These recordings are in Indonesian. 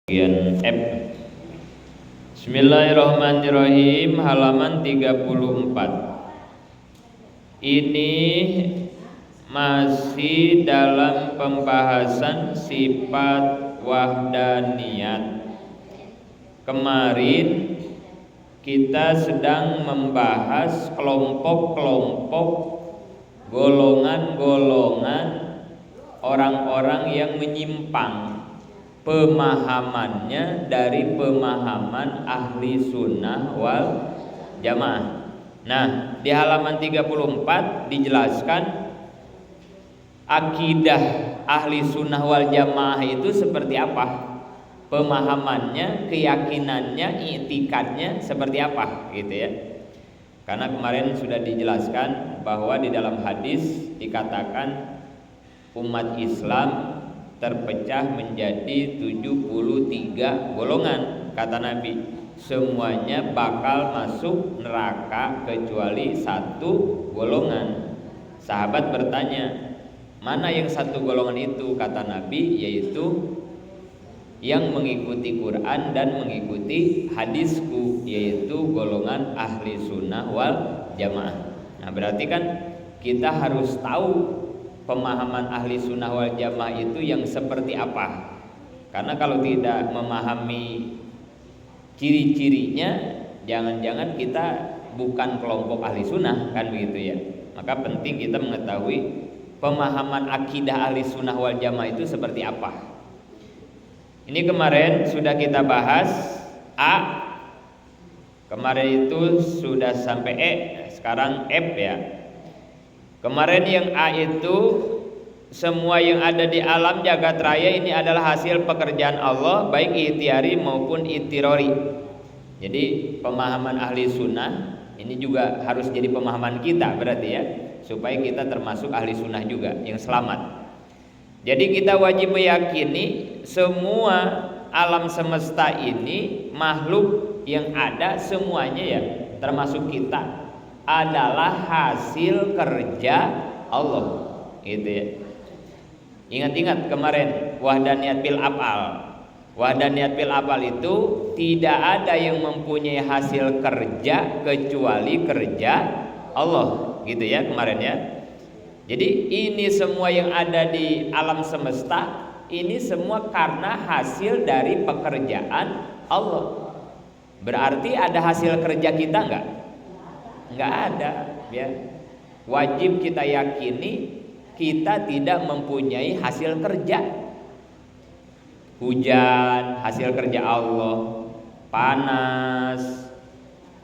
Bagian F. Bismillahirrahmanirrahim, halaman 34. Ini masih dalam pembahasan sifat wahdaniyat. Kemarin kita sedang membahas kelompok-kelompok, golongan-golongan orang-orang yang menyimpang pemahamannya dari pemahaman ahli sunnah wal jamaah. Nah, di halaman 34 dijelaskan akidah ahli sunnah wal jamaah itu seperti apa, pemahamannya, keyakinannya, i'tikadnya seperti apa gitu ya. Karena kemarin sudah dijelaskan bahwa di dalam hadis dikatakan umat Islam terpecah menjadi 73 golongan. Kata Nabi, semuanya bakal masuk neraka kecuali satu golongan. Sahabat bertanya, mana yang satu golongan itu? Kata Nabi, yaitu yang mengikuti Quran dan mengikuti hadisku, yaitu golongan ahli sunnah wal jamaah. Nah, berarti kan kita harus tahu pemahaman ahli sunnah wal jamaah itu yang seperti apa. Karena kalau tidak memahami ciri-cirinya, jangan-jangan kita bukan kelompok ahli sunnah, kan begitu ya. Maka penting kita mengetahui pemahaman akidah ahli sunnah wal jamaah itu seperti apa. Ini kemarin sudah kita bahas A, kemarin itu sudah sampai E, sekarang F ya. Kemarin yang A itu semua yang ada di alam jagat raya ini adalah hasil pekerjaan Allah, baik ikhtiari maupun ittirori. Jadi pemahaman ahli sunnah ini juga harus jadi pemahaman kita berarti ya, supaya kita termasuk ahli sunnah juga yang selamat. Jadi kita wajib meyakini semua alam semesta ini, makhluk yang ada semuanya ya, termasuk kita, adalah hasil kerja Allah, gitu ya. Ingat-ingat kemarin wahdaniyat bil af'al. Wahdaniyat bil af'al itu tidak ada yang mempunyai hasil kerja kecuali kerja Allah, gitu ya kemarin ya. Jadi ini semua yang ada di alam semesta ini semua karena hasil dari pekerjaan Allah. Berarti ada hasil kerja kita enggak? Enggak ada ya. Wajib kita yakini kita tidak mempunyai hasil kerja. Hujan hasil kerja Allah, panas.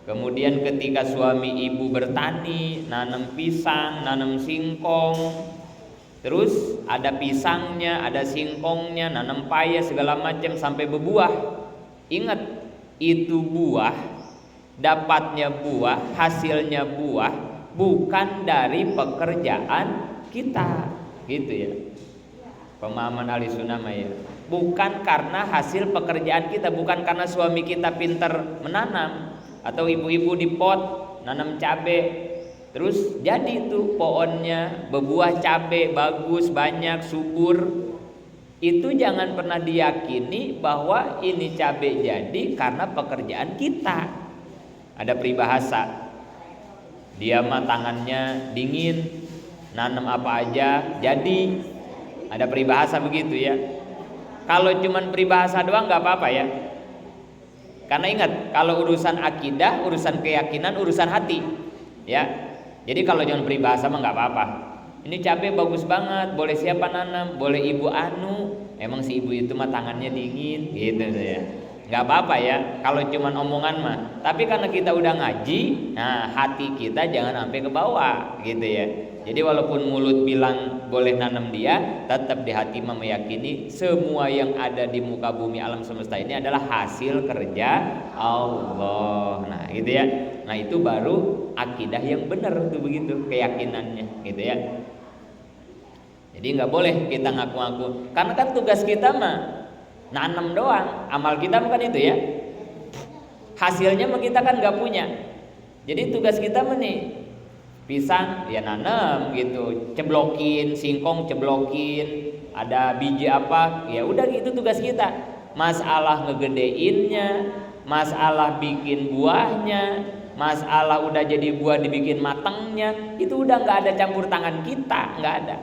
Kemudian ketika suami ibu bertani, nanam pisang, nanam singkong, terus ada pisangnya, ada singkongnya, nanam paya segala macam sampai berbuah. Ingat, itu buah, dapatnya buah, hasilnya buah, bukan dari pekerjaan kita, gitu ya. Pemahaman ahli sunnah ya, bukan karena hasil pekerjaan kita, bukan karena suami kita pintar menanam atau ibu-ibu di pot nanam cabe, terus jadi itu pohonnya berbuah cabe bagus, banyak, subur. Itu jangan pernah diyakini bahwa ini cabe jadi karena pekerjaan kita. Ada peribahasa, dia mah tangannya dingin, nanam apa aja jadi. Ada peribahasa begitu ya. Kalau cuman peribahasa doang nggak apa-apa ya. Karena ingat, kalau urusan akidah, urusan keyakinan, urusan hati ya. Jadi kalau jangan peribahasa mah nggak apa-apa. Ini cabai bagus banget, boleh siapa nanam? Boleh ibu anu. Emang si ibu itu mah tangannya dingin gitu ya. Nggak apa-apa ya kalau cuman omongan mah. Tapi karena kita udah ngaji, nah hati kita jangan sampai ke bawah gitu ya. Jadi walaupun mulut bilang boleh nanam dia, tetap di hati mah meyakini semua yang ada di muka bumi alam semesta ini adalah hasil kerja Allah. Nah gitu ya. Nah itu baru akidah yang benar tuh begitu keyakinannya gitu ya. Jadi nggak boleh kita ngaku-ngaku. Karena kan tugas kita mah nanam doang, amal kita bukan itu ya. Hasilnya mah kita kan nggak punya. Jadi tugas kita mah nih pisang ya nanam gitu, ceblokin, singkong ceblokin, ada biji apa, ya udah gitu tugas kita. masalah ngegedeinnya, masalah bikin buahnya, masalah udah jadi buah dibikin matangnya, itu udah nggak ada campur tangan kita, nggak ada.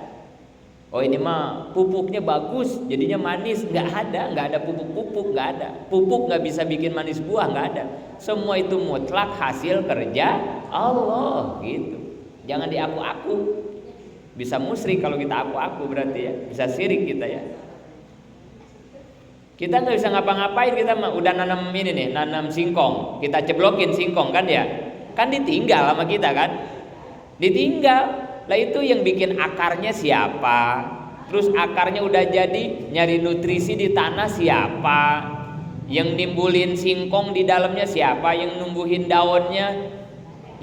Oh ini mah pupuknya bagus, jadinya manis, nggak ada pupuk-pupuk, nggak ada. Pupuk nggak bisa bikin manis buah, nggak ada. Semua itu mutlak hasil kerja Allah gitu. Jangan diaku-aku. Bisa musyrik kalau kita aku-aku berarti ya, bisa syirik kita ya. Kita nggak bisa ngapa-ngapain, kita mah udah nanam ini nih, nanam singkong, kita ceblokin singkong kan ya, kan ditinggal sama kita kan, ditinggal. Lah itu yang bikin akarnya siapa? Terus akarnya udah jadi nyari nutrisi di tanah siapa? Yang nimbulin singkong di dalamnya siapa? Yang numbuhin daunnya,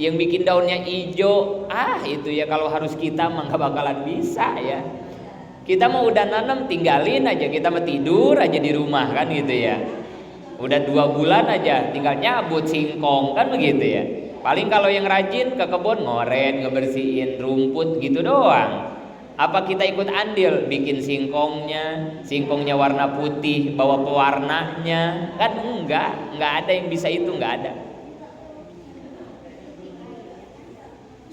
yang bikin daunnya hijau. Itu ya kalau harus kita mah nggak bakalan bisa ya. Kita mau udah nanam tinggalin aja, kita mau tidur aja di rumah kan gitu ya. Udah 2 bulan aja tinggal nyabut singkong kan begitu ya. Paling kalau yang rajin ke kebun ngoret, ngebersihin rumput gitu doang. Apa kita ikut andil bikin singkongnya warna putih, bawa pewarnanya? Kan enggak ada yang bisa itu, enggak ada.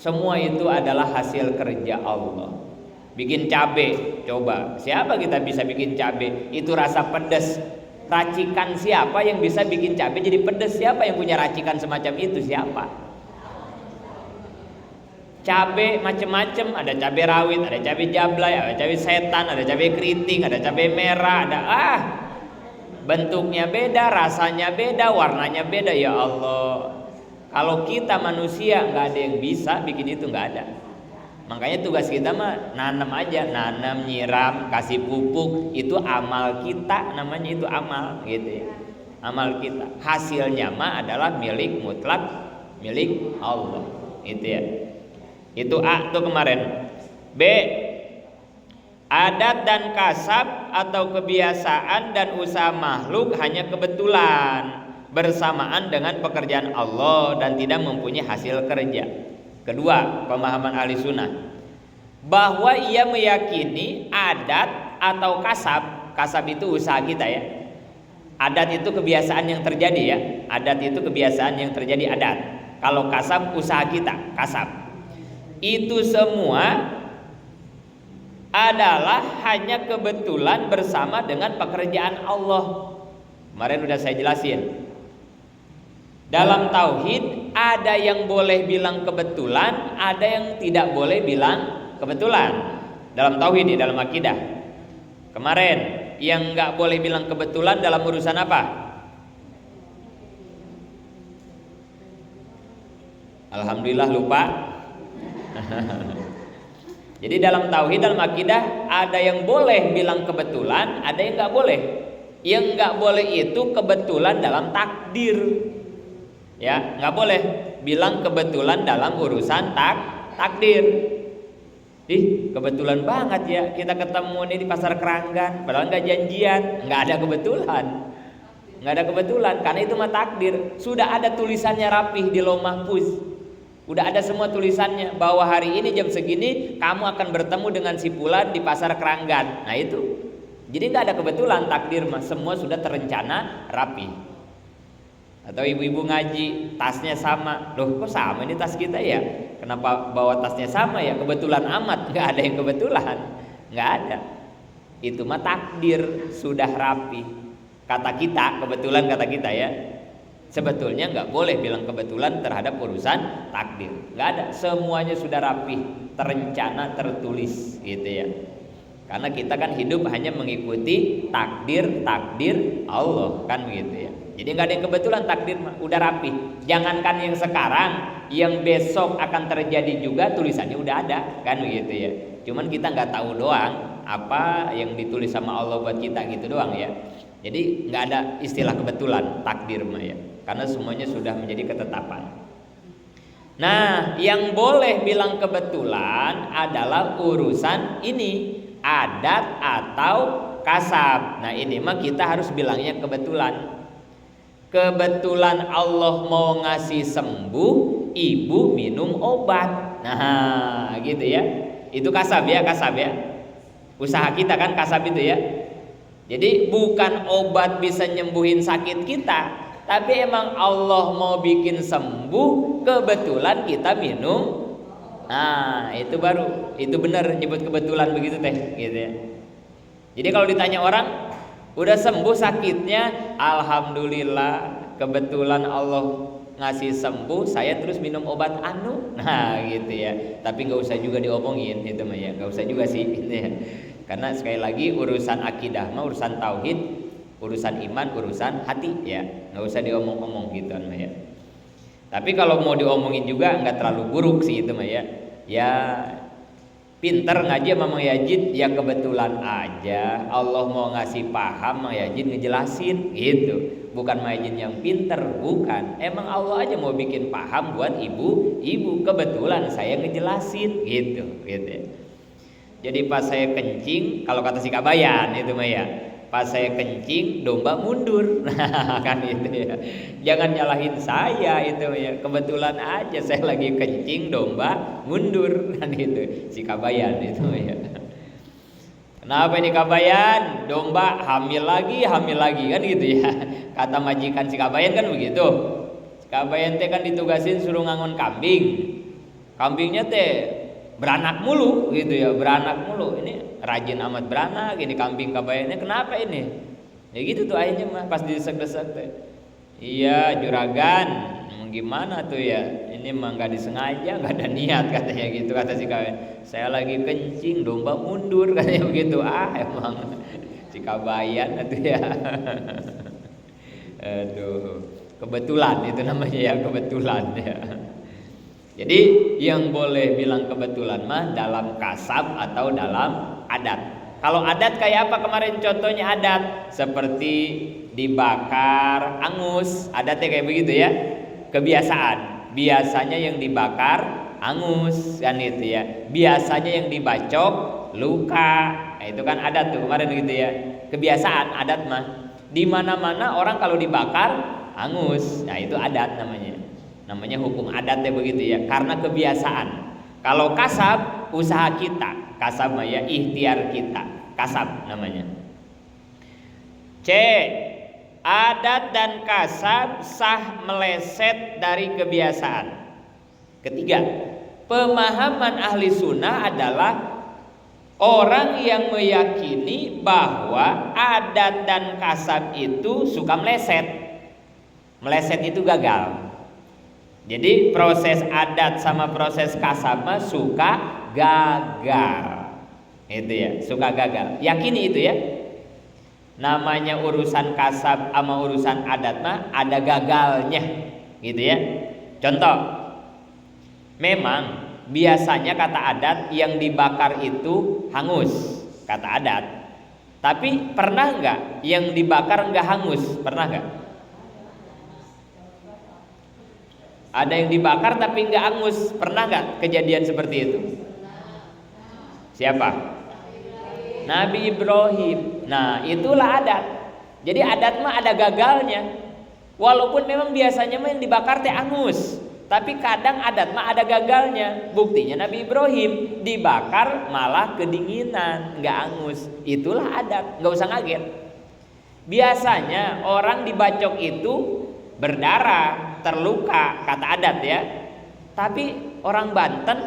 Semua itu adalah hasil kerja Allah. Bikin cabe, coba siapa kita bisa bikin cabe? Itu rasa pedas. Racikan siapa yang bisa bikin cabe jadi pedas? Siapa yang punya racikan semacam itu? Siapa? Cabe macem-macem, ada cabe rawit, ada cabe jablay, ada cabe setan, ada cabe keriting, ada cabe merah, ada bentuknya beda, rasanya beda, warnanya beda. Ya Allah, kalau kita manusia nggak ada yang bisa bikin itu, nggak ada. Makanya tugas kita mah nanam aja, nanam, nyiram, kasih pupuk, itu amal kita, namanya itu amal gitu ya. Amal kita, hasilnya mah adalah milik mutlak, milik Allah. Itu ya. Itu A tuh kemarin. B, adat dan kasab atau kebiasaan dan usaha makhluk hanya kebetulan bersamaan dengan pekerjaan Allah dan tidak mempunyai hasil kerja. Kedua, pemahaman ahli sunnah bahwa ia meyakini adat atau kasab itu usaha kita ya. Adat itu kebiasaan yang terjadi ya. Adat itu kebiasaan yang terjadi adat. Kalau kasab usaha kita, kasab. Itu semua adalah hanya kebetulan bersama dengan pekerjaan Allah. Kemarin udah saya jelasin. Dalam tauhid ada yang boleh bilang kebetulan, ada yang tidak boleh bilang kebetulan. Dalam tauhid di dalam akidah. Kemarin yang nggak boleh bilang kebetulan dalam urusan apa? Alhamdulillah lupa. Jadi dalam tauhid, dalam akidah ada yang boleh bilang kebetulan, ada yang nggak boleh. Yang nggak boleh itu kebetulan dalam takdir. Ya, nggak boleh bilang kebetulan dalam urusan takdir. Kebetulan banget ya kita ketemu nih di pasar Keranggan, padahal nggak janjian, nggak ada kebetulan. Nggak ada kebetulan karena itu mah takdir. Sudah ada tulisannya rapih di Lauh Mahfuz. Udah ada semua tulisannya bahwa hari ini jam segini kamu akan bertemu dengan si fulan di pasar Keranggan. Nah itu. Jadi nggak ada kebetulan, takdir mah semua sudah terencana rapi. Atau ibu-ibu ngaji tasnya sama. Loh kok sama ini tas kita ya? Kenapa bawa tasnya sama ya? Kebetulan amat. Nggak ada yang kebetulan. Nggak ada. Itu mah takdir sudah rapi. Kata kita, kebetulan kata kita ya. Sebetulnya nggak boleh bilang kebetulan terhadap urusan takdir. Nggak ada, semuanya sudah rapi, terencana, tertulis gitu ya. Karena kita kan hidup hanya mengikuti takdir Allah kan begitu ya. Jadi nggak ada yang kebetulan, takdir udah rapi. Jangankan yang sekarang, yang besok akan terjadi juga tulisannya udah ada kan begitu ya. Cuman kita nggak tahu doang apa yang ditulis sama Allah buat kita gitu doang ya. Jadi nggak ada istilah kebetulan, takdir mah ya. Karena semuanya sudah menjadi ketetapan. Nah, yang boleh bilang kebetulan adalah urusan ini, adat atau kasab. Nah, ini mah kita harus bilangnya kebetulan. Kebetulan Allah mau ngasih sembuh, ibu minum obat. Nah, gitu ya. Itu kasab ya, kasab ya. Usaha kita kan kasab itu ya. Jadi bukan obat bisa nyembuhin sakit kita, tapi emang Allah mau bikin sembuh, kebetulan kita minum. Nah, itu baru, itu benar nyebut kebetulan begitu teh, gitu ya. Jadi kalau ditanya orang, udah sembuh sakitnya, alhamdulillah, kebetulan Allah ngasih sembuh, saya terus minum obat anu. Nah, gitu ya. Tapi nggak usah juga diomongin itu mah ya, nggak usah juga sih, gitu ya. Karena sekali lagi urusan akidah mah urusan tauhid, urusan iman, urusan hati ya, nggak usah diomong-omong gitu mah ya. Tapi kalau mau diomongin juga nggak terlalu buruk sih itu mah ya. Ya pinter ngaji sama Mang Yajid ya kebetulan aja Allah mau ngasih paham, Mang Yajid ngejelasin gitu. Bukan Mang Yajid yang pinter, bukan. Emang Allah aja mau bikin paham buat ibu-ibu, kebetulan saya ngejelasin gitu ya. Jadi pas saya kencing, kalau kata si Kabayan itu mah ya, pas saya kencing domba mundur. Nah, kan itu ya. Jangan nyalahin saya itu ya. Kebetulan aja saya lagi kencing domba mundur kan itu si Kabayan itu ya. Kenapa ini Kabayan? Domba hamil lagi kan gitu ya. Kata majikan si Kabayan kan begitu. Si Kabayan teh kan ditugasin suruh ngangon kambing. Kambingnya teh beranak mulu gitu ya, beranak mulu. Ini rajin amat beranak, ini kambing Kabayannya kenapa ini? Ya gitu tuh akhirnya mah pas disek-desek teh. Iya juragan, gimana tuh ya? Ini mah nggak disengaja, nggak ada niat katanya gitu kata si Kabayan. Saya lagi kencing, domba mundur katanya begitu. Ah emang si Kabayan itu ya. Aduh, kebetulan itu namanya ya, kebetulan ya. Jadi yang boleh bilang kebetulan mah dalam kasab atau dalam adat. Kalau adat kayak apa kemarin contohnya adat seperti dibakar angus, adatnya kayak begitu ya. Kebiasaan, biasanya yang dibakar angus kan itu ya. Biasanya yang dibacok luka. Nah, itu kan adat tuh kemarin gitu ya. Kebiasaan adat mah. Di mana-mana orang kalau dibakar angus. Nah, itu adat namanya. Namanya hukum adatnya begitu ya, karena kebiasaan. Kalau kasab usaha kita, kasab ya ikhtiar kita, kasab namanya. C. Adat dan kasab sah meleset dari kebiasaan. Ketiga, pemahaman ahli sunnah adalah orang yang meyakini bahwa adat dan kasab itu suka meleset. Meleset itu gagal. Jadi proses adat sama proses kasab mah suka gagal. Itu ya, suka gagal. Yakini itu ya. Namanya urusan kasab sama urusan adat mah ada gagalnya. Gitu ya. Contoh. Memang biasanya kata adat yang dibakar itu hangus, kata adat. Tapi pernah enggak yang dibakar enggak hangus? Pernah enggak? Ada yang dibakar tapi nggak angus, pernah nggak kejadian seperti itu? Siapa? Nabi Ibrahim. Nah itulah adat. Jadi adat mah ada gagalnya. Walaupun memang biasanya mah yang dibakar teh angus, tapi kadang adat mah ada gagalnya. Buktinya Nabi Ibrahim dibakar malah kedinginan, nggak angus. Itulah adat, nggak usah ngaget. Biasanya orang dibacok itu berdarah, terluka, kata adat ya. Tapi orang Banten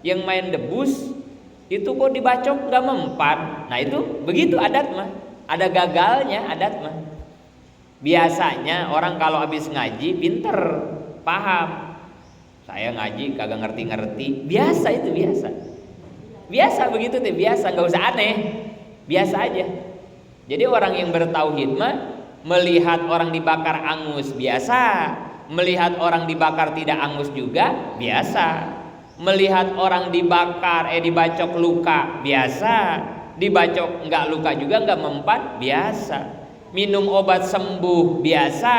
yang main debus itu kok dibacok nggak mempan. Nah itu begitu adat mah, ada gagalnya adat mah. Biasanya orang kalau habis ngaji pinter, paham. Saya ngaji kagak ngerti-ngerti, biasa itu biasa. Biasa begitu tuh, biasa, nggak usah aneh, biasa aja. Jadi orang yang bertauhid mah melihat orang dibakar angus biasa, melihat orang dibakar tidak angus juga biasa, melihat orang dibakar dibacok luka biasa, dibacok nggak luka juga nggak mempan biasa, minum obat sembuh biasa,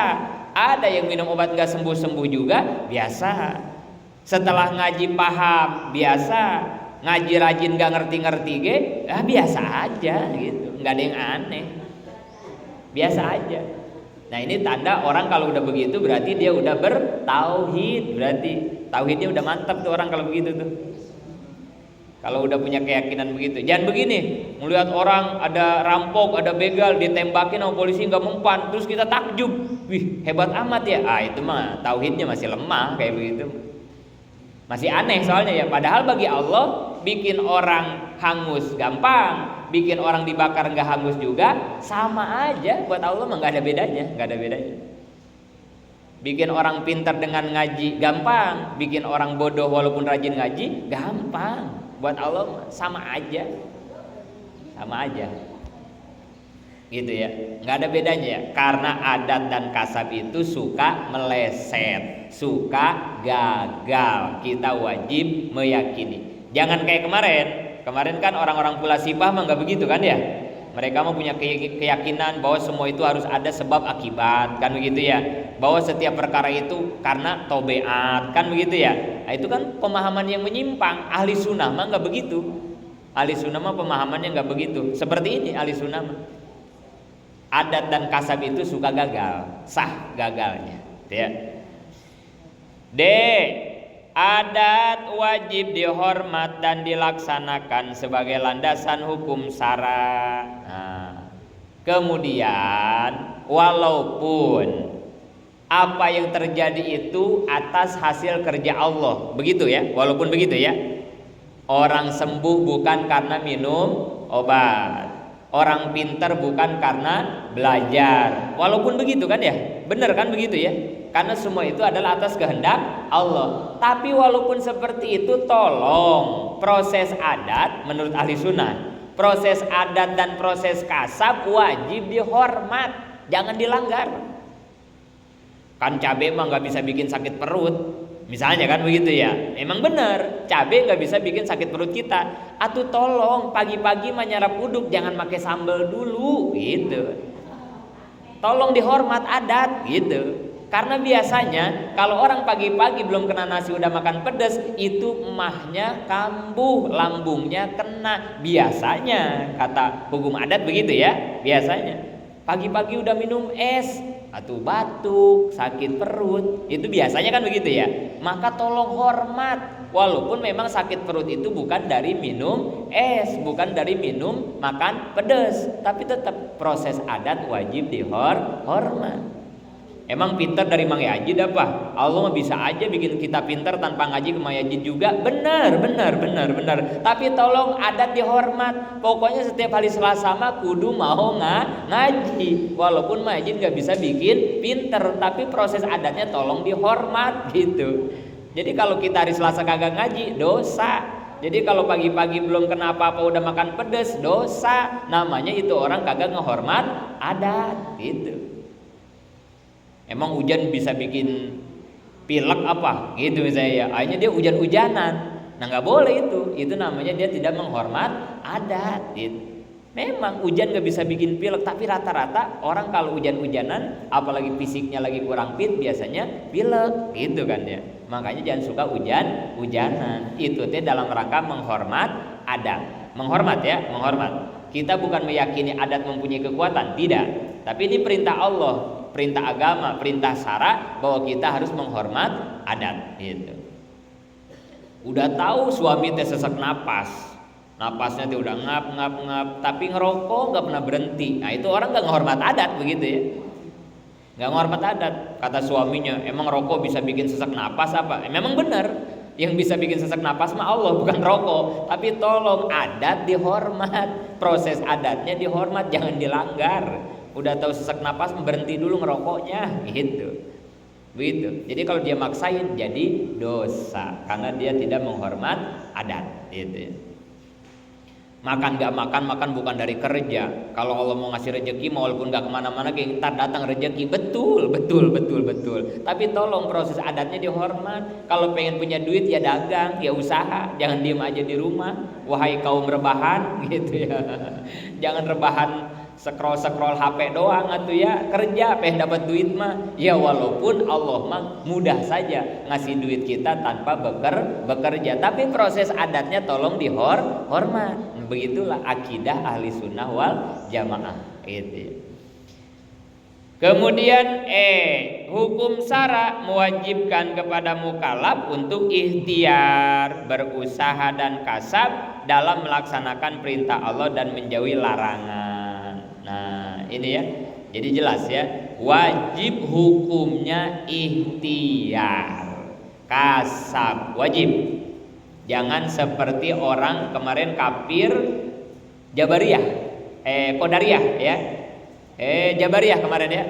ada yang minum obat nggak sembuh juga biasa, setelah ngaji paham biasa, ngaji rajin nggak ngerti-ngerti biasa aja gitu, nggak ada yang aneh. Biasa aja. Nah ini tanda orang kalau udah begitu berarti dia udah bertauhid, berarti tauhidnya udah mantap tuh orang kalau begitu tuh. Kalau udah punya keyakinan begitu, jangan begini, melihat orang ada rampok, ada begal, ditembakin sama polisi nggak mempan, terus kita takjub, wih hebat amat ya. Itu mah tauhidnya masih lemah kayak begitu, masih aneh soalnya ya. Padahal bagi Allah bikin orang hangus gampang, bikin orang dibakar nggak hangus juga sama aja. Buat Allah mah nggak ada bedanya, nggak ada bedanya. Bikin orang pintar dengan ngaji gampang, bikin orang bodoh walaupun rajin ngaji gampang. Buat Allah sama aja, sama aja, gitu ya, nggak ada bedanya ya. Karena adat dan kasab itu suka meleset, suka gagal. Kita wajib meyakini. Jangan kayak kemarin kan orang-orang Pula Sipah mah nggak begitu kan ya. Mereka mau punya keyakinan bahwa semua itu harus ada sebab akibat, kan begitu ya. Bahwa setiap perkara itu karena tobeat, kan begitu ya. Nah, itu kan pemahaman yang menyimpang. Ahli sunnah mah nggak begitu. Ahli sunnah mah pemahamannya nggak begitu. Seperti ini ahli sunnah mah. Adat dan kasab itu suka gagal, sah gagalnya. Ya. D. Adat wajib dihormat dan dilaksanakan sebagai landasan hukum syara. Kemudian walaupun apa yang terjadi itu atas hasil kerja Allah, begitu ya, walaupun begitu ya. Orang sembuh bukan karena minum obat, orang pintar bukan karena belajar, walaupun begitu kan ya, benar kan begitu ya. Karena semua itu adalah atas kehendak Allah. Tapi walaupun seperti itu, tolong proses adat menurut ahli sunnah, proses adat dan proses kasab wajib dihormat, jangan dilanggar. Kan cabai mah nggak bisa bikin sakit perut, misalnya kan begitu ya. Emang benar, cabai nggak bisa bikin sakit perut kita. Atuh tolong pagi-pagi menyerap uduk jangan pakai sambal dulu, gitu. Tolong dihormat adat, gitu. Karena biasanya kalau orang pagi-pagi belum kena nasi udah makan pedas, itu emahnya kambuh, lambungnya kena. Biasanya kata hukum adat begitu ya. Biasanya pagi-pagi udah minum es atau batuk, sakit perut, itu biasanya kan begitu ya. Maka tolong hormat, walaupun memang sakit perut itu bukan dari minum es, bukan dari minum makan pedas, tapi tetap proses adat wajib dihormat. Emang pintar dari Mang Yajid apa? Allah mah bisa aja bikin kita pintar tanpa ngaji ke Mang Yajid juga. Benar. Tapi tolong adat dihormat. Pokoknya setiap hari Selasa mah kudu mau ngaji. Walaupun Mang Yajid gak bisa bikin pintar, tapi proses adatnya tolong dihormat gitu. Jadi kalau kita hari Selasa kagak ngaji, dosa. Jadi kalau pagi-pagi belum kena apa-apa udah makan pedas, dosa. Namanya itu orang kagak ngehormat adat gitu. Emang hujan bisa bikin pilek apa? Gitu misalnya ya. Akhirnya dia hujan-hujanan. Nah nggak boleh itu namanya dia tidak menghormat adat. Gitu. Memang hujan nggak bisa bikin pilek, tapi rata-rata orang kalau hujan-hujanan, apalagi fisiknya lagi kurang fit, biasanya pilek, gitu kan ya. Makanya jangan suka hujan-hujanan. Itu teh dalam rangka menghormat adat. Menghormat ya, menghormat. Kita bukan meyakini adat mempunyai kekuatan, tidak. Tapi ini perintah Allah, perintah agama, perintah syara bahwa kita harus menghormat adat gitu. Udah tahu suami teh sesak napas, napasnya teh udah ngap, tapi ngerokok nggak pernah berhenti. Nah itu orang nggak menghormat adat begitu ya, nggak menghormat adat. Kata suaminya, emang rokok bisa bikin sesak napas apa? Memang benar. Yang bisa bikin sesak napas mah Allah, bukan rokok. Tapi tolong adat dihormat, proses adatnya dihormat, jangan dilanggar. Udah tahu sesak napas berhenti dulu ngerokoknya gitu. Begitu. Jadi kalau dia maksain jadi dosa karena dia tidak menghormat adat gitu. Makan gak makan bukan dari kerja. Kalau Allah mau ngasih rezeki walaupun gak kemana-mana kita datang rezeki. Betul. Tapi tolong proses adatnya dihormat. Kalau pengen punya duit ya dagang, ya usaha. Jangan diem aja di rumah. Wahai kaum rebahan gitu ya. Jangan rebahan scroll HP doang atuh ya. Kerja pengen dapat duit mah. Ya walaupun Allah mah mudah saja ngasih duit kita tanpa bekerja. Tapi proses adatnya tolong dihormat. Begitulah akidah ahli sunnah wal jamaah itu. Kemudian hukum syara mewajibkan kepada mukallaf untuk ikhtiar, berusaha dan kasab dalam melaksanakan perintah Allah dan menjauhi larangan. Nah, ini ya. Jadi jelas ya, wajib hukumnya ikhtiar, kasab wajib. Jangan seperti orang kemarin kafir Jabariyah, Qadariyah ya. Jabariyah kemarin ya.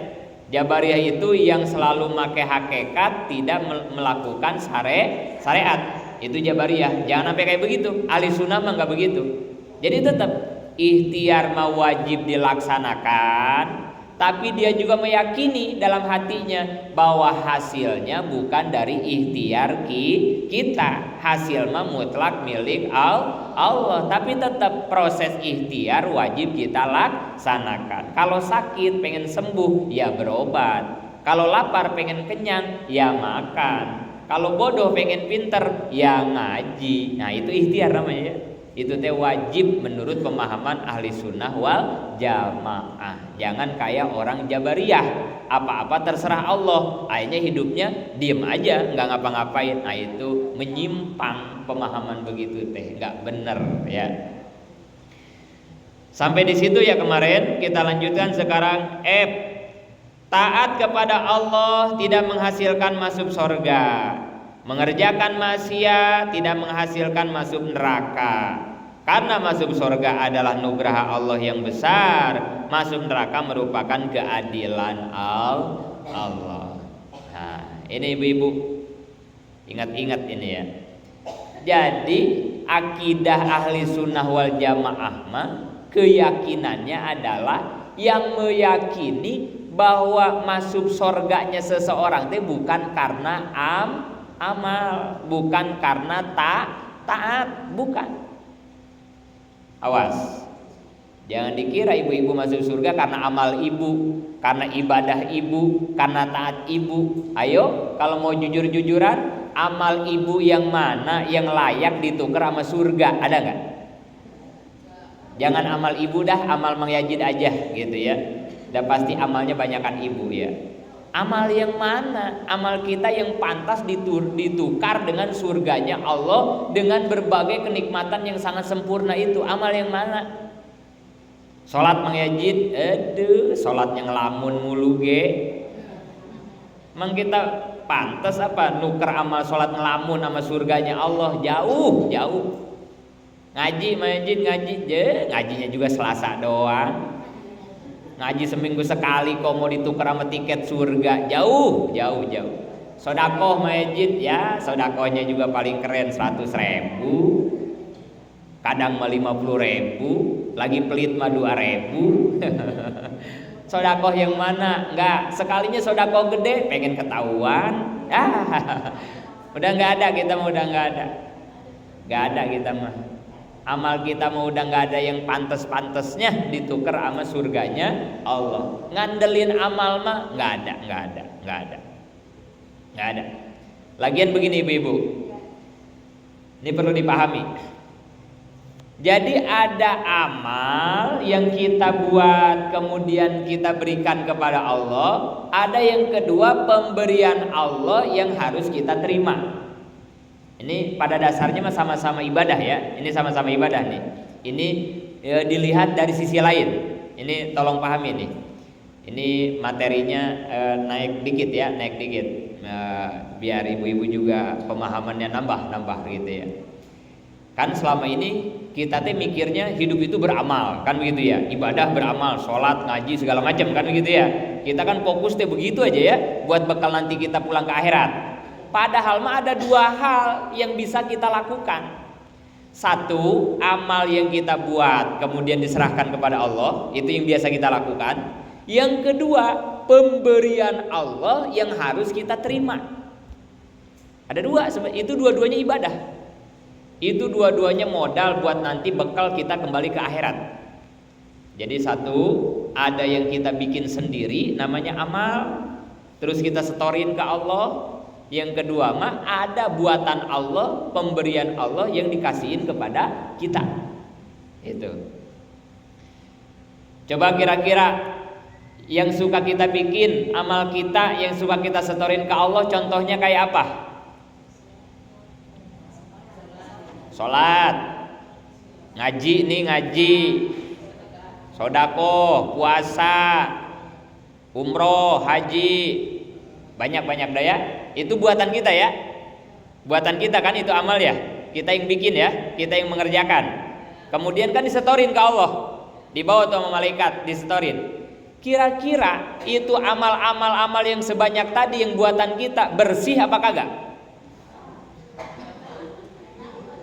Jabariyah itu yang selalu pakai hakikat, tidak melakukan syariat. Itu Jabariyah. Jangan sampai kayak begitu. Ahli sunnah mah nggak begitu. Jadi tetap ikhtiar mah wajib dilaksanakan, tapi dia juga meyakini dalam hatinya bahwa hasilnya bukan dari ikhtiar kita. Hasil mah mutlak milik Allah. Tapi tetap proses ikhtiar wajib kita laksanakan. Kalau sakit pengen sembuh ya berobat. Kalau lapar pengen kenyang ya makan. Kalau bodoh pengen pinter ya ngaji. Nah itu ikhtiar namanya ya. Itu teh wajib menurut pemahaman ahli sunnah wal jamaah. Jangan kayak orang Jabariyah, apa-apa terserah Allah, akhirnya hidupnya diem aja nggak ngapa-ngapain. Nah itu menyimpang pemahaman begitu teh, nggak bener ya. Sampai di situ ya kemarin. Kita lanjutkan sekarang. Taat kepada Allah tidak menghasilkan masuk surga. Mengerjakan maksiat tidak menghasilkan masuk neraka. Karena masuk surga adalah nugraha Allah yang besar, masuk neraka merupakan keadilan Allah. Nah, ini ibu-ibu ingat-ingat ini ya. Jadi akidah ahli sunnah wal jamaah mah keyakinannya adalah yang meyakini bahwa masuk surganya seseorang itu bukan karena amal, bukan karena taat, bukan. Awas, jangan dikira ibu-ibu masuk surga karena amal ibu, karena ibadah ibu, karena taat ibu. Ayo, kalau mau jujur-jujuran, amal ibu yang mana yang layak ditukar sama surga? Ada nggak? Jangan amal ibu dah, amal Mang Yazid aja gitu ya. Udah pasti amalnya banyakan ibu ya. Amal yang mana? Amal kita yang pantas ditukar dengan surganya Allah dengan berbagai kenikmatan yang sangat sempurna itu. Amal yang mana? Salat Mang Yazid, salatnya ngelamun mulu ge. Emang kita pantas apa nuker amal salat ngelamun sama surganya Allah? Jauh. Ngaji Mang Yazid ngajinya juga Selasa doang. Ngaji seminggu sekali kok mau ditukar sama tiket surga, jauh. Sodakoh Majid ya, sodakohnya juga paling keren 100.000, kadang mah 50.000, lagi pelit mah 2.000. Sodakoh yang mana? Enggak, sekalinya sodakoh gede pengen ketahuan. Udah nggak ada kita mah, nggak ada kita mah. Amal kita mau udah nggak ada yang pantes-pantesnya ditukar sama surganya Allah. Ngandelin amal mah nggak ada. Lagian begini ibu-ibu, ini perlu dipahami. Jadi ada amal yang kita buat kemudian kita berikan kepada Allah. Ada yang kedua pemberian Allah yang harus kita terima. Ini pada dasarnya mah sama-sama ibadah ya. Ini sama-sama ibadah nih. Ini dilihat dari sisi lain. Ini tolong pahami nih. Ini materinya naik dikit. Biar ibu-ibu juga pemahamannya nambah gitu ya. Kan selama ini kita teh mikirnya hidup itu beramal, kan begitu ya. Ibadah beramal, sholat, ngaji segala macam kan begitu ya. Kita kan fokus teh begitu aja ya, buat bekal nanti kita pulang ke akhirat. Padahal mah ada dua hal yang bisa kita lakukan. Satu, amal yang kita buat kemudian diserahkan kepada Allah, itu yang biasa kita lakukan. Yang kedua, pemberian Allah yang harus kita terima. Ada dua, itu dua-duanya ibadah. Itu dua-duanya modal buat nanti bekal kita kembali ke akhirat. Jadi satu, ada yang kita bikin sendiri namanya amal, terus kita setorin ke Allah. Yang kedua mah ada buatan Allah, pemberian Allah yang dikasihin kepada kita. Itu. Coba kira-kira yang suka kita bikin, amal kita yang suka kita setorin ke Allah, contohnya kayak apa? Sholat. Ngaji nih, ngaji, sodako, puasa, umroh, haji, banyak-banyak dah ya. Itu buatan kita ya. Buatan kita kan, itu amal ya. Kita yang bikin ya, kita yang mengerjakan. Kemudian kan disetorin ke Allah, dibawa tuh sama malaikat, disetorin. Kira-kira itu amal-amal yang sebanyak tadi yang buatan kita bersih apa kagak?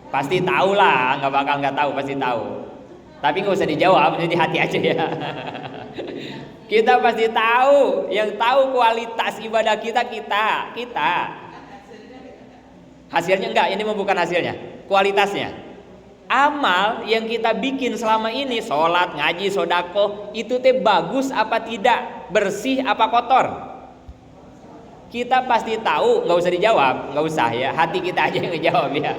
Pasti tahu lah, nggak bakal nggak tahu, pasti tahu. Tapi nggak usah dijawab, jadi hati aja ya. Kita pasti tahu, yang tahu kualitas ibadah kita. Hasilnya enggak, ini bukan hasilnya, kualitasnya. Amal yang kita bikin selama ini, sholat, ngaji, sodako, itu teh bagus apa tidak, bersih apa kotor? Kita pasti tahu, nggak usah dijawab, nggak usah ya, hati kita aja yang ngejawab ya.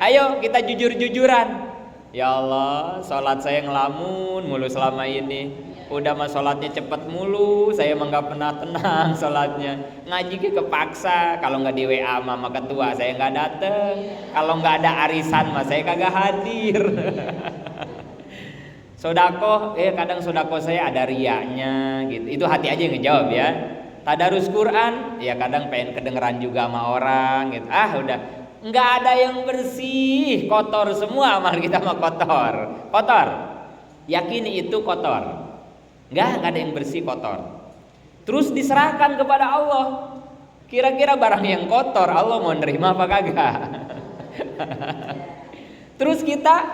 Ayo kita jujur-jujuran. Ya Allah, sholat saya ngelamun mulu selama ini. Udah mah sholatnya cepet mulu, saya emang gak pernah tenang sholatnya. Ngaji kepaksa, kalau nggak di WA sama ketua saya nggak dateng. Kalau nggak ada arisan mah saya kagak hadir. Sodako, kadang sodako saya ada riaknya gitu. Itu hati aja yang ngejawab ya. Tadarus Quran, ya kadang pengen kedengeran juga sama orang gitu. Udah, nggak ada yang bersih, kotor semua amal kita mah kotor. Yakini itu kotor. Nggak ada yang bersih, kotor. Terus diserahkan kepada Allah. Kira-kira barang yang kotor Allah mau nerima apa kagak? Terus kita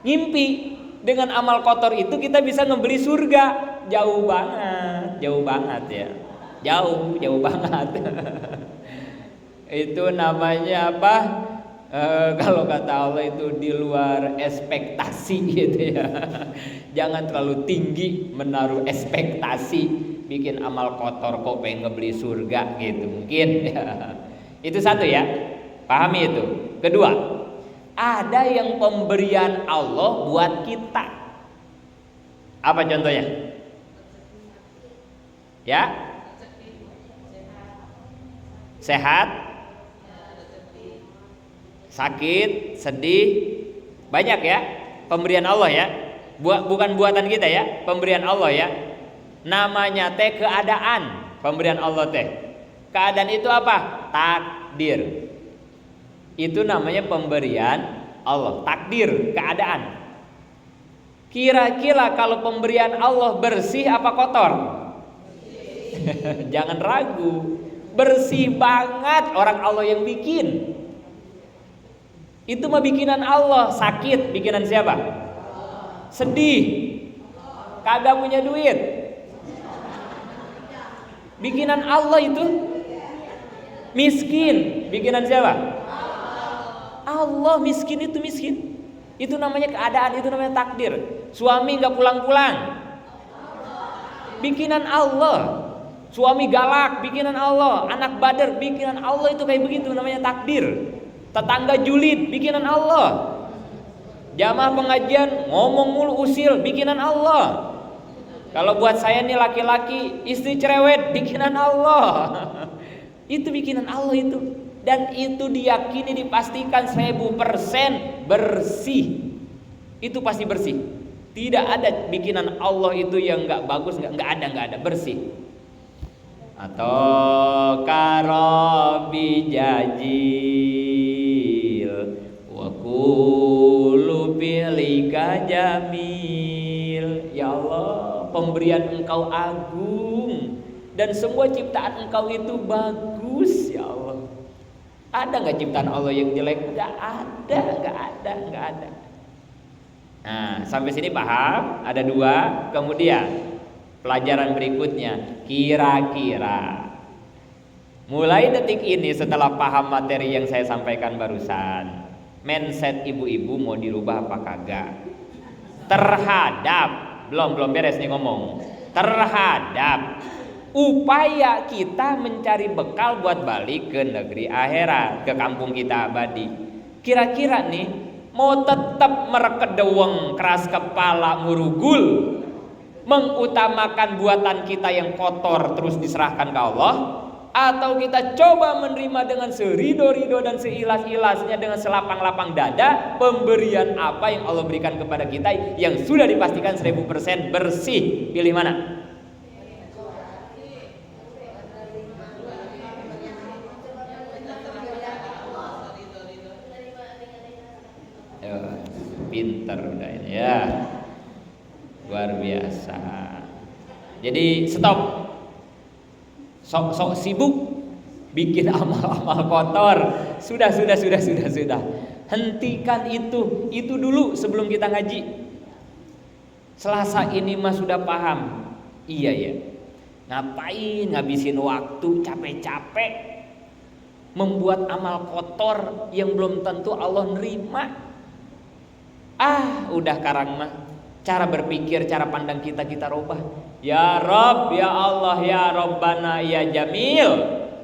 ngimpi dengan amal kotor itu kita bisa ngebeli surga. Jauh banget ya. Jauh banget. Itu namanya apa? Kalau kata Allah itu di luar ekspektasi gitu ya. Jangan terlalu tinggi menaruh ekspektasi, bikin amal kotor kok pengen ngebeli surga gitu mungkin ya. Itu satu ya, pahami itu. Kedua, ada yang pemberian Allah buat kita. Apa contohnya? Ya, sehat, sakit, sedih, banyak ya pemberian Allah ya. Bukan buatan kita ya, pemberian Allah ya. Namanya teh keadaan, pemberian Allah teh. Keadaan itu apa? Takdir. Itu namanya pemberian Allah, takdir, keadaan. Kira-kira kalau pemberian Allah bersih apa kotor? Jangan ragu, bersih banget, orang Allah yang bikin. Itu mah bikinan Allah. Sakit bikinan siapa? Sedih, kagak punya duit, bikinan Allah itu. Miskin bikinan siapa? Allah. Miskin itu miskin, itu namanya keadaan, itu namanya takdir. Suami nggak pulang-pulang, bikinan Allah. Suami galak, bikinan Allah. Anak badar, bikinan Allah. Itu kayak begitu, namanya takdir. Tetangga julid, bikinan Allah. Jamaah pengajian ngomong mulu usil, bikinan Allah. Kalau buat saya nih laki-laki, istri cerewet, bikinan Allah. Itu bikinan Allah itu. Dan itu diyakini, dipastikan 1000% bersih. Itu pasti bersih. Tidak ada bikinan Allah itu yang nggak bagus, nggak ada, bersih. Atau karobi jajil wa kullu pilika jamil. Ya Allah, pemberian Engkau agung dan semua ciptaan Engkau itu bagus. Ya Allah, ada nggak ciptaan Allah yang jelek? Nggak ada. Nah, sampai sini paham? Ada dua. Kemudian pelajaran berikutnya, kira-kira mulai detik ini setelah paham materi yang saya sampaikan barusan, mindset ibu-ibu mau dirubah apa kagak? Terhadap, belum beres nih ngomong, terhadap upaya kita mencari bekal buat balik ke negeri akhirat, ke kampung kita abadi. Kira-kira nih mau tetap merekedeweng, keras kepala, murugul, mengutamakan buatan kita yang kotor terus diserahkan ke Allah, atau kita coba menerima dengan serido-rido dan seilas-ilasnya, dengan selapang-lapang dada pemberian apa yang Allah berikan kepada kita yang sudah dipastikan 1000% bersih. Pilih mana? Pinter udah ini ya, luar biasa. Jadi stop. Sok sibuk bikin amal-amal kotor. Sudah. Hentikan itu dulu sebelum kita ngaji. Selasa ini mah sudah paham. Iya ya. Ngapain ngabisin waktu capek-capek membuat amal kotor yang belum tentu Allah nerima. Udah karang mah. Cara berpikir, cara pandang kita robah. Ya Rabb, ya Allah, ya Rabbana, ya Jamil.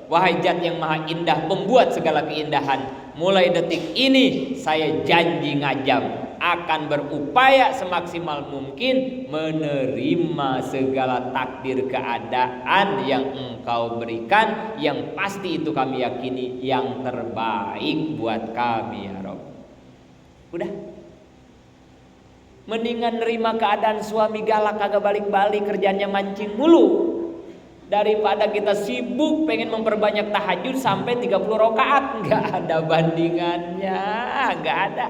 Wahai Zat yang maha indah, pembuat segala keindahan. Mulai detik ini saya janji ngajam akan berupaya semaksimal mungkin menerima segala takdir keadaan yang Engkau berikan, yang pasti itu kami yakini yang terbaik buat kami ya Rabb. Udah. Mendingan nerima keadaan suami galak kagak balik-balik, kerjanya mancing mulu, daripada kita sibuk pengen memperbanyak tahajud sampai 30 rakaat. Nggak ada bandingannya, nggak ada.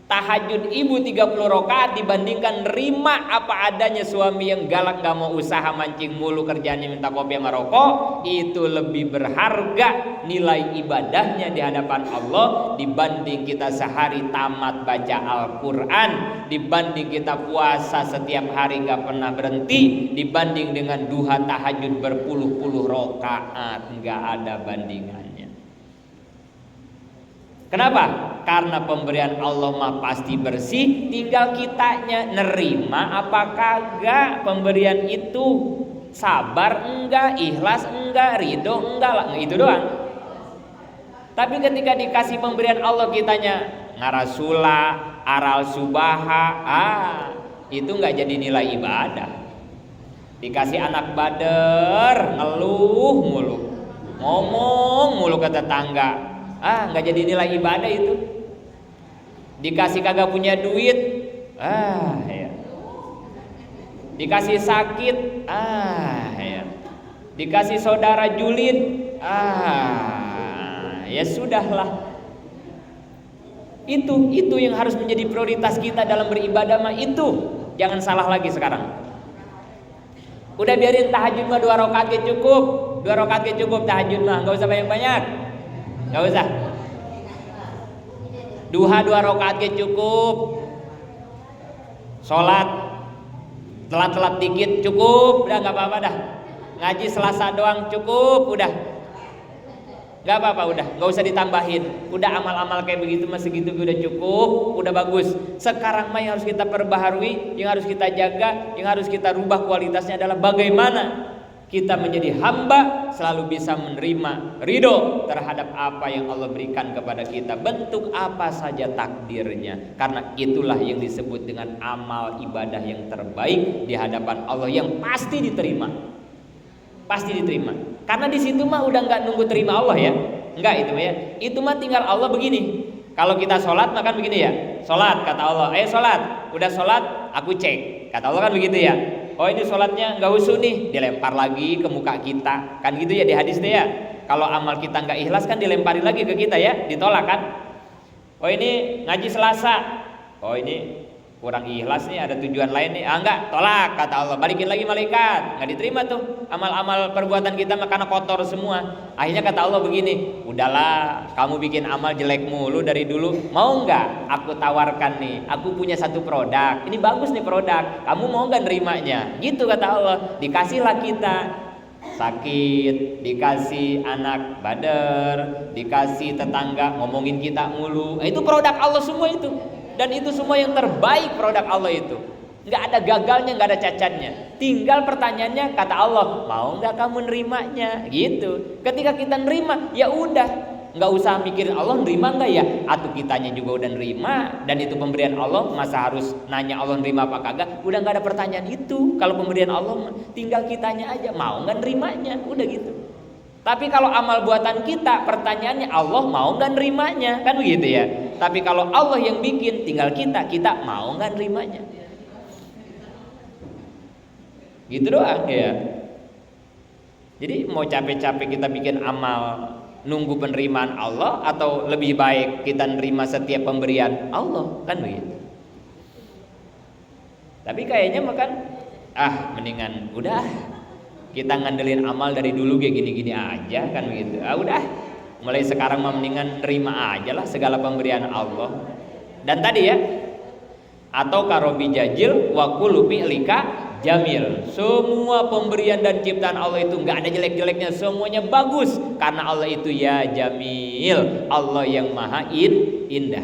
Tahajud ibu 30 rakaat dibandingkan nerima apa adanya suami yang galak, gak mau usaha, mancing mulu, kerjanya minta kopi sama rokok. Itu lebih berharga nilai ibadahnya di hadapan Allah dibanding kita sehari tamat baca Al-Quran, dibanding kita puasa setiap hari gak pernah berhenti, dibanding dengan duha tahajud berpuluh-puluh rakaat. Gak ada bandingannya. Kenapa? Karena pemberian Allah mah pasti bersih, tinggal kitanya nerima apa kagak pemberian itu. Sabar enggak, ikhlas enggak, ridho enggak lah, itu doang. Tapi ketika dikasih pemberian Allah kitanya ngarasula, aral subaha, itu enggak jadi nilai ibadah. Dikasih anak bader, ngeluh mulu, ngomong mulu ke tetangga, nggak jadi nilai ibadah itu. Dikasih kagak punya duit, ya. Dikasih sakit, ya. Dikasih saudara julid, ya sudahlah. Itu yang harus menjadi prioritas kita dalam beribadah mah itu. Jangan salah lagi sekarang. Udah biarin tahajud mah 2 rakaat cukup. 2 rakaat cukup tahajud mah, nggak usah banyak-banyak. Nggak usah. Duha 2 rakaat cukup. Sholat telat-telat dikit cukup, udah nggak apa-apa dah. Ngaji Selasa doang cukup, udah. Nggak apa-apa, udah, nggak usah ditambahin. Udah amal-amal kayak begitu mah segitu udah cukup, udah bagus. Sekarang mah yang harus kita perbaharui, yang harus kita jaga, yang harus kita rubah kualitasnya adalah bagaimana kita menjadi hamba selalu bisa menerima ridho terhadap apa yang Allah berikan kepada kita, bentuk apa saja takdirnya. Karena itulah yang disebut dengan amal ibadah yang terbaik di hadapan Allah, yang pasti diterima. Pasti diterima. Karena di situ mah udah nggak nunggu terima Allah ya, nggak itu ya. Itu mah tinggal Allah begini. Kalau kita sholat mah kan begini ya. Sholat kata Allah, ayo sholat. Udah sholat, aku cek. Kata Allah kan begitu ya. Oh ini sholatnya nggak husu nih, dilempar lagi ke muka kita, kan gitu ya di hadis deh ya. Kalau amal kita nggak ikhlas kan dilemparin lagi ke kita ya, ditolak kan. Oh ini ngaji Selasa, oh ini kurang ikhlas nih, ada tujuan lain nih, enggak, tolak kata Allah, balikin lagi malaikat, nggak diterima tuh amal-amal perbuatan kita karena kotor semua. Akhirnya kata Allah begini, udahlah kamu bikin amal jelek mulu dari dulu, mau nggak aku tawarkan nih, aku punya satu produk, ini bagus nih produk, kamu mau nggak nerimanya? Gitu kata Allah. Dikasihlah kita sakit, dikasih anak bader, dikasih tetangga ngomongin kita mulu, itu produk Allah semua itu. Dan itu semua yang terbaik produk Allah itu. Nggak ada gagalnya, nggak ada cacatnya. Tinggal pertanyaannya kata Allah, mau nggak kamu nerimanya? Gitu. Ketika kita nerima, ya udah, nggak usah mikirin Allah nerima nggak ya. Atau kitanya juga udah nerima, dan itu pemberian Allah, masa harus nanya Allah nerima apa kagak? Udah nggak ada pertanyaan itu. Kalau pemberian Allah, tinggal kitanya aja mau nggak nerimanya, udah gitu. Tapi kalau amal buatan kita, pertanyaannya Allah mau nggak nerimanya, kan begitu ya. Tapi kalau Allah yang bikin, tinggal kita mau nggak nerimanya. Gitu doang ya. Jadi mau capek-capek kita bikin amal nunggu penerimaan Allah, atau lebih baik kita nerima setiap pemberian Allah, kan begitu. Tapi kayaknya makan mendingan udah kita ngandelin amal dari dulu kayak gini-gini aja, kan begitu. Udah mulai sekarang mendingan terima aja lah segala pemberian Allah. Dan tadi ya, atau karobi jajil wa kullu fi'lika jamil. Semua pemberian dan ciptaan Allah itu nggak ada jelek-jeleknya, semuanya bagus karena Allah itu ya jamil, Allah yang maha indah.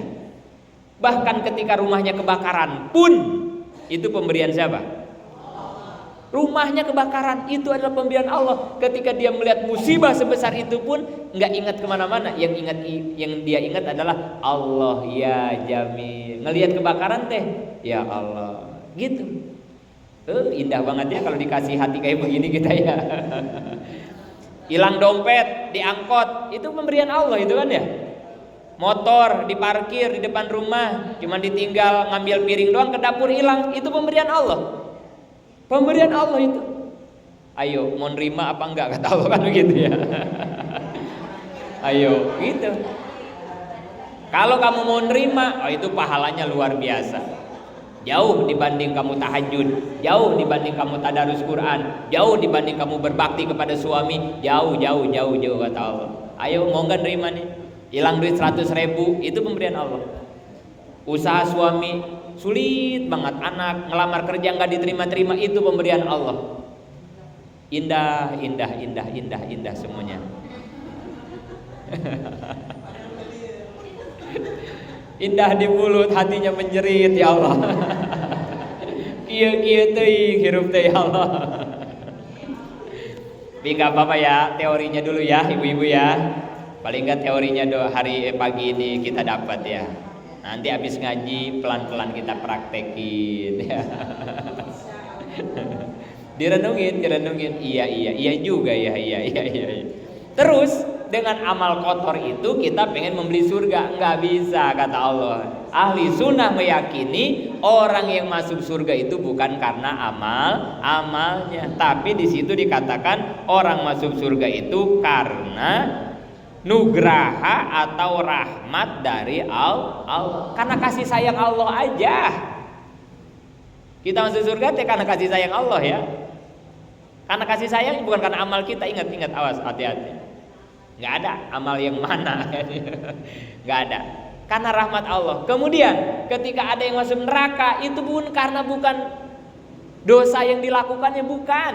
Bahkan ketika rumahnya kebakaran pun itu pemberian siapa? Rumahnya kebakaran, itu adalah pemberian Allah. Ketika dia melihat musibah sebesar itu pun nggak ingat kemana-mana, yang dia ingat adalah Allah ya jamil. Ngelihat kebakaran teh, ya Allah, gitu. Indah banget ya kalau dikasih hati kayak begini kita ya. Hilang dompet di angkot, itu pemberian Allah itu kan ya. Motor diparkir di depan rumah, cuma ditinggal ngambil piring doang ke dapur hilang, itu pemberian Allah. Pemberian Allah itu. Ayo mau nerima apa enggak, kata Allah kan begitu ya. Ayo gitu. Kalau kamu mau nerima, itu pahalanya luar biasa. Jauh dibanding kamu tahajud, jauh dibanding kamu tadarus Quran, jauh dibanding kamu berbakti kepada suami, jauh kata Allah. Ayo mau enggak nerima nih? Hilang duit 100.000, itu pemberian Allah. Usaha suami sulit banget, anak ngelamar kerja nggak diterima-terima, itu pemberian Allah. Indah semuanya. Indah di mulut, hatinya menjerit, ya Allah. Kieu teuing hirup teh, ya Allah. Tapi nggak apa-apa ya, teorinya dulu ya ibu-ibu ya. Paling nggak teorinya hari pagi ini kita dapat ya. Nanti habis ngaji pelan-pelan kita praktekin ya. Direnungin. Iya juga ya. Terus dengan amal kotor itu kita pengen membeli surga, nggak bisa, kata Allah. Ahli sunnah meyakini orang yang masuk surga itu bukan karena amalnya, tapi di situ dikatakan orang masuk surga itu karena nugraha atau rahmat dari Allah. Karena kasih sayang Allah aja kita masuk surga, karena kasih sayang Allah ya. Karena kasih sayang, bukan karena amal kita. Ingat, awas, hati-hati. Nggak ada amal yang mana. Nggak ada. Karena rahmat Allah. Kemudian ketika ada yang masuk neraka, itu pun karena bukan dosa yang dilakukannya, bukan.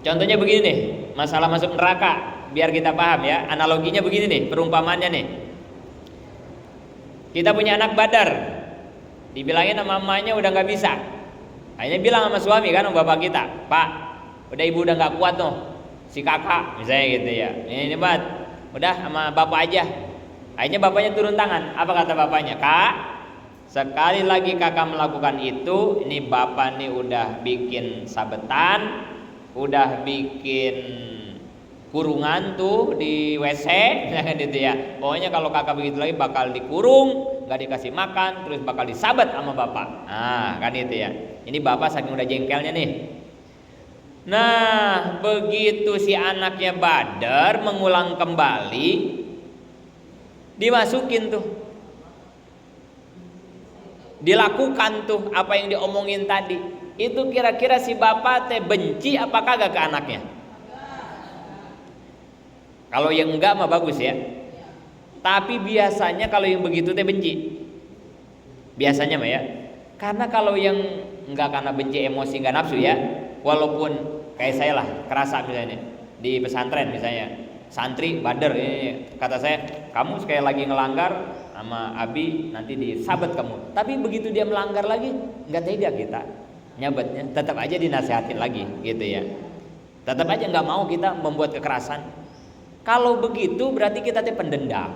Contohnya begini nih, masalah masuk neraka, biar kita paham ya. Analoginya begini nih, perumpamannya nih. Kita punya anak badar, dibilangin sama mamanya udah nggak bisa. Akhirnya bilang sama suami kan, sama bapak kita, Pak, udah ibu udah nggak kuat noh, si kakak misalnya gitu ya. Ini bat, udah sama bapak aja. Akhirnya bapaknya turun tangan. Apa kata bapaknya? Kak, sekali lagi kakak melakukan itu, ini bapak nih udah bikin sabetan, udah bikin kurungan tuh di WC gitu ya. Pokoknya kalau kakak begitu lagi bakal dikurung, gak dikasih makan, terus bakal disabat sama bapak. Nah kan itu ya. Ini bapak saking udah jengkelnya nih. Nah begitu si anaknya badar mengulang kembali, dimasukin tuh, dilakukan tuh apa yang diomongin tadi. Itu kira-kira si bapak teh benci apa kagak ke anaknya? Kalau yang enggak mah bagus ya. Tapi biasanya kalau yang begitu teh benci. Biasanya mah ya. Karena kalau yang enggak karena benci, emosi, enggak nafsu ya. Walaupun kayak saya lah, kerasa misalnya di pesantren misalnya, santri badar ini kata saya, kamu sekali lagi ngelanggar sama Abi nanti disabat kamu. Tapi begitu dia melanggar lagi, enggak tega kita nyabatnya, tetap aja dinasehatin lagi gitu ya. Tetap aja nggak mau kita membuat kekerasan. Kalau begitu berarti kita teh pendendam.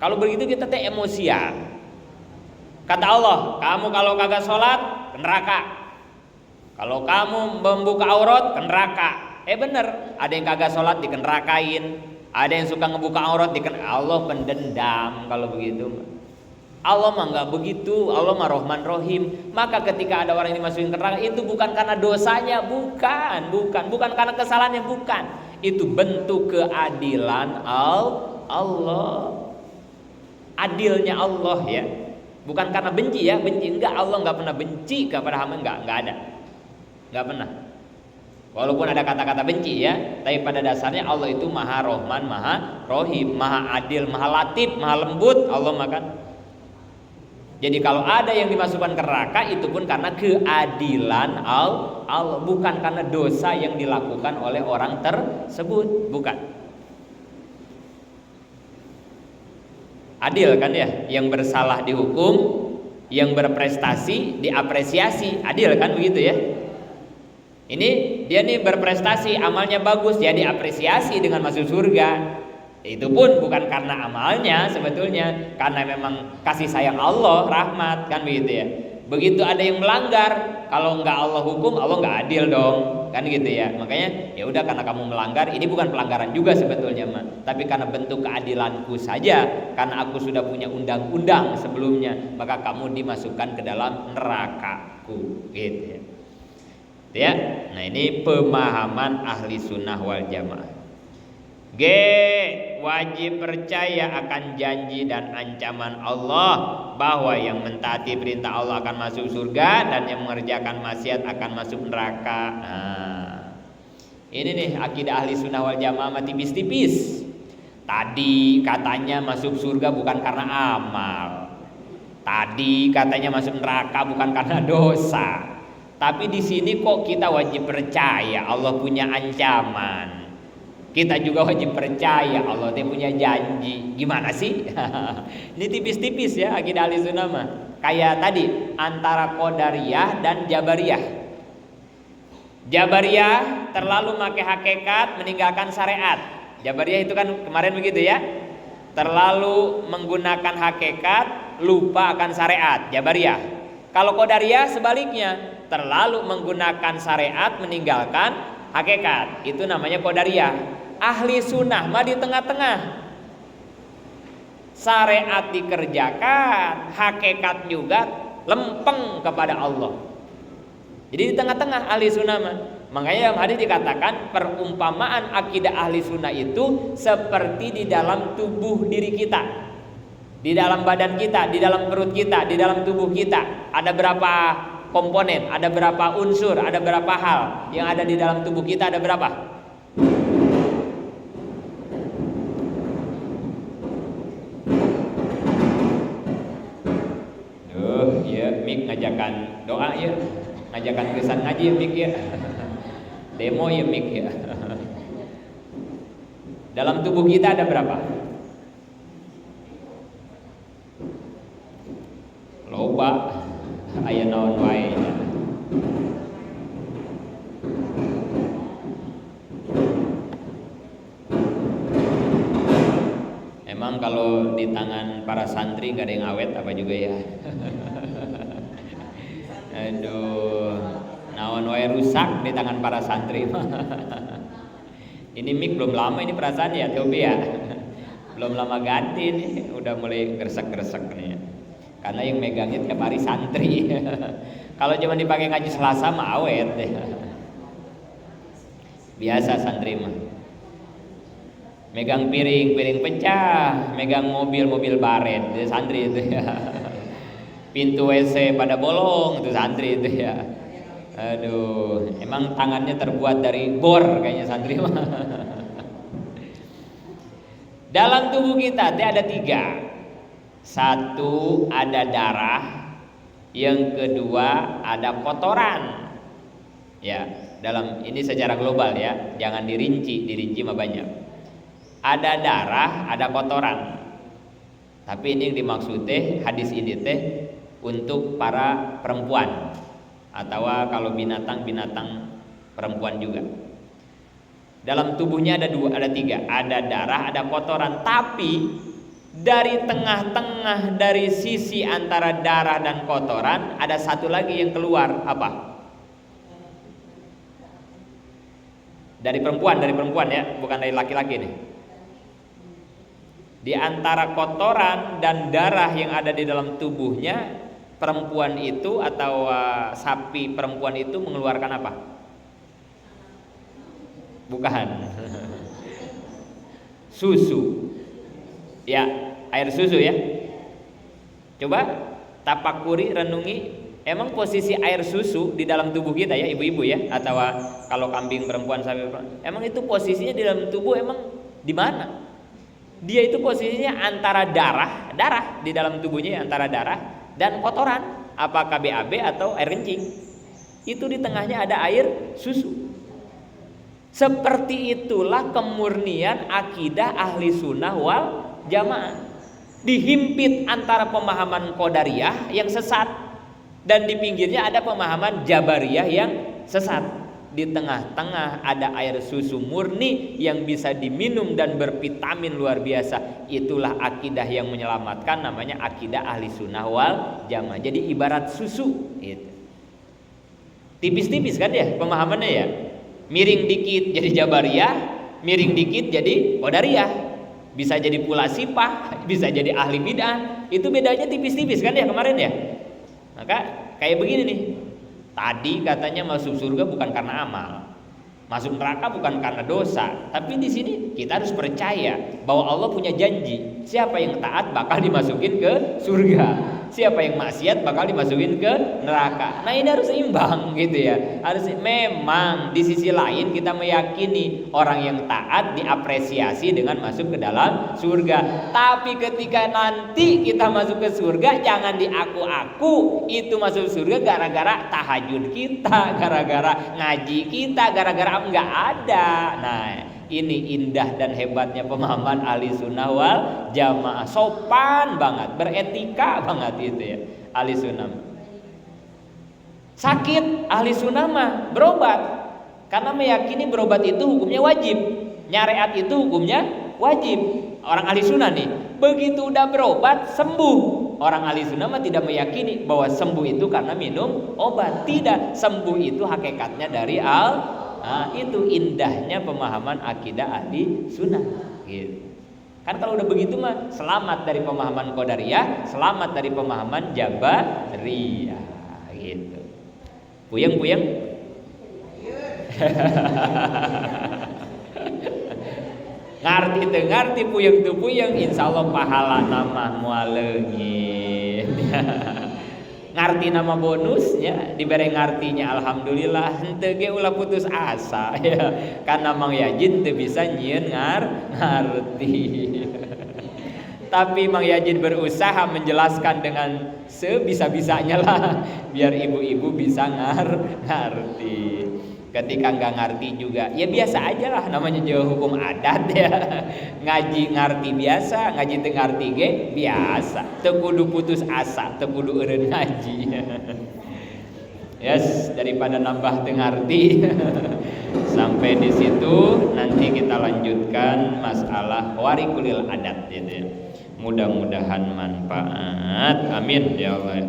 Kalau begitu kita teh emosian. Kata Allah, kamu kalau kagak sholat ke neraka. Kalau kamu membuka aurat ke neraka. Bener, ada yang kagak sholat dikenrakain, ada yang suka ngebuka aurat Allah pendendam kalau begitu. Allah mah nggak begitu, Allah mah Rahman Rahim. Maka ketika ada orang yang dimasukin ke neraka itu bukan karena dosanya, bukan karena kesalahannya, bukan. Itu bentuk keadilan Allah. Adilnya Allah ya. Bukan karena benci ya, enggak, Allah nggak pernah benci kepada hamba, enggak ada. Enggak pernah. Walaupun ada kata-kata benci ya, tapi pada dasarnya Allah itu Maha Rahman, Maha Rahim, Maha Adil, Maha Latif, Maha Lembut. Allah makan. Jadi kalau ada yang dimasukkan ke neraka itu pun karena keadilan Allah, bukan karena dosa yang dilakukan oleh orang tersebut, bukan. Adil kan ya, yang bersalah dihukum, yang berprestasi diapresiasi, adil kan begitu ya. Ini dia nih berprestasi, amalnya bagus, dia diapresiasi dengan masuk surga. Itu pun bukan karena amalnya sebetulnya, karena memang kasih sayang Allah, rahmat kan begitu ya. Begitu ada yang melanggar, kalau enggak Allah hukum, Allah enggak adil dong, kan gitu ya. Makanya ya udah, karena kamu melanggar, ini bukan pelanggaran juga sebetulnya mah, tapi karena bentuk keadilanku saja, karena aku sudah punya undang-undang sebelumnya, maka kamu dimasukkan ke dalam nerakaku, gitu ya. Ya, nah ini pemahaman ahli sunnah wal jamaah. G. Wajib percaya akan janji dan ancaman Allah, bahwa yang mentaati perintah Allah akan masuk surga dan yang mengerjakan maksiat akan masuk neraka. Nah, ini nih akidah ahli sunnah wal jamaah tipis-tipis. Tadi katanya masuk surga bukan karena amal, tadi katanya masuk neraka bukan karena dosa. Tapi di sini kok kita wajib percaya Allah punya ancaman. Kita juga wajib percaya Allah dia punya janji. Gimana sih? Ini tipis-tipis ya akidah ahli sunnah mah. Kayak tadi antara Qadariyah dan Jabariyah. Jabariyah terlalu pakai hakikat, meninggalkan syariat. Jabariyah itu kan kemarin begitu ya. Terlalu menggunakan hakikat, lupa akan syariat. Jabariyah. Kalau Qadariyah sebaliknya, terlalu menggunakan syariat, meninggalkan hakikat. Itu namanya Qadariyah. Ahli sunnah mah di tengah-tengah. Syariat dikerjakan, hakikat juga lempeng kepada Allah. Jadi di tengah-tengah ahli sunnah mah. Makanya dalam hadis dikatakan perumpamaan akidah ahli sunnah itu seperti di dalam tubuh diri kita, di dalam badan kita, di dalam perut kita, di dalam tubuh kita. Ada berapa komponen, ada berapa unsur, ada berapa hal yang ada di dalam tubuh kita, ada berapa? Mik ngajakan doa ya, ngajakan kesan ngaji ya Mik ya. Demo ya Mik ya. Dalam tubuh kita ada berapa? Loba aya naon wae. Emang kalau di tangan para santri gak ada yang awet apa juga ya. Aduh, naon wae rusak di tangan para santri. Ini mic belum lama ini perasaan ya Tobi ya. Belum lama ganti nih, udah mulai gresek-gresek nih. Karena yang megangnya tiap hari santri. Kalau cuma dipakai ngaji Selasa mah awet deh. Biasa santri mah. Megang piring pecah, megang mobil baret, itu santri itu ya. Pintu WC pada bolong, itu santri itu ya. Aduh, emang tangannya terbuat dari bor kayaknya santri mah. Dalam tubuh kita ada 3. 1 ada darah, yang kedua ada kotoran. Ya, dalam ini secara global ya, jangan dirinci mah banyak. Ada darah, ada kotoran. Tapi ini yang dimaksud hadis ini untuk para perempuan, atau kalau binatang perempuan juga. Dalam tubuhnya ada 3, ada darah, ada kotoran. Tapi dari tengah-tengah, dari sisi antara darah dan kotoran ada satu lagi yang keluar. Apa? Dari perempuan ya, bukan dari laki-laki nih. Di antara kotoran dan darah yang ada di dalam tubuhnya perempuan itu atau sapi perempuan itu mengeluarkan apa? Bukan. Susu. Ya, air susu ya. Coba tapakuri, renungi, emang posisi air susu di dalam tubuh kita ya, ibu-ibu ya, atau kalau kambing perempuan, sapi perempuan, emang itu posisinya di dalam tubuh emang di mana? Dia itu posisinya antara darah di dalam tubuhnya antara darah dan kotoran, apakah BAB atau air kencing. Itu di tengahnya ada air susu. Seperti itulah kemurnian akidah ahli sunnah wal jamaah. Dihimpit antara pemahaman Qadariyah yang sesat dan di pinggirnya ada pemahaman Jabariyah yang sesat. Di tengah-tengah ada air susu murni yang bisa diminum dan bervitamin luar biasa. Itulah akidah yang menyelamatkan, namanya akidah ahli sunnah wal jamaah. Jadi ibarat susu gitu. Tipis-tipis kan ya pemahamannya ya. Miring dikit jadi Jabariyah, miring dikit jadi Qadariyah. Bisa jadi pula sipah, bisa jadi ahli bid'ah. Itu bedanya tipis-tipis kan ya kemarin ya. Maka kayak begini nih. Tadi katanya masuk surga bukan karena amal, masuk neraka bukan karena dosa. Tapi di sini kita harus percaya bahwa Allah punya janji. Siapa yang taat bakal dimasukin ke surga. Siapa yang maksiat bakal dimasukin ke neraka. Nah ini harus seimbang gitu ya. Harus memang di sisi lain kita meyakini orang yang taat diapresiasi dengan masuk ke dalam surga. Tapi ketika nanti kita masuk ke surga jangan diaku-aku itu masuk surga gara-gara tahajud kita, gara-gara ngaji kita, gara-gara enggak ada. Nah ini indah dan hebatnya pemahaman ahli sunnah wal jamaah. Sopan banget, beretika banget itu ya ahli sunnah. Sakit ahli sunnah mah berobat, karena meyakini berobat itu hukumnya wajib, nyariat itu hukumnya wajib. Orang ahli sunnah nih begitu udah berobat sembuh. Orang ahli sunnah mah tidak meyakini bahwa sembuh itu karena minum obat. Tidak, sembuh itu hakikatnya dari Nah, itu indahnya pemahaman akidah ahli sunnah gitu. Kan kalau udah begitu mah selamat dari pemahaman Qadariyah, selamat dari pemahaman Jabariyah gitu. Puyeng ngerti puyeng tuh puyeng, insyaallah pahala nama mualeungit. Ngarti nama bonusnya diberi ngartinya alhamdulillah henteu ge ulah putus asa ya karena Mang Yajid teu bisa nyieun ngarti. Tapi Mang Yajid berusaha menjelaskan dengan sebisa-bisanya lah biar ibu-ibu bisa ngarti. Ketika nggak ngerti juga ya biasa aja lah, namanya juga hukum adat ya. Ngaji ngerti biasa, ngaji teu ngerti ge biasa. Teu kudu putus asa, teu kudu eureun ngaji. Yes, daripada nambah teu ngerti. Sampai di situ nanti kita lanjutkan masalah warikulil adat gitu ya. Mudah-mudahan manfaat. Amin ya Allah.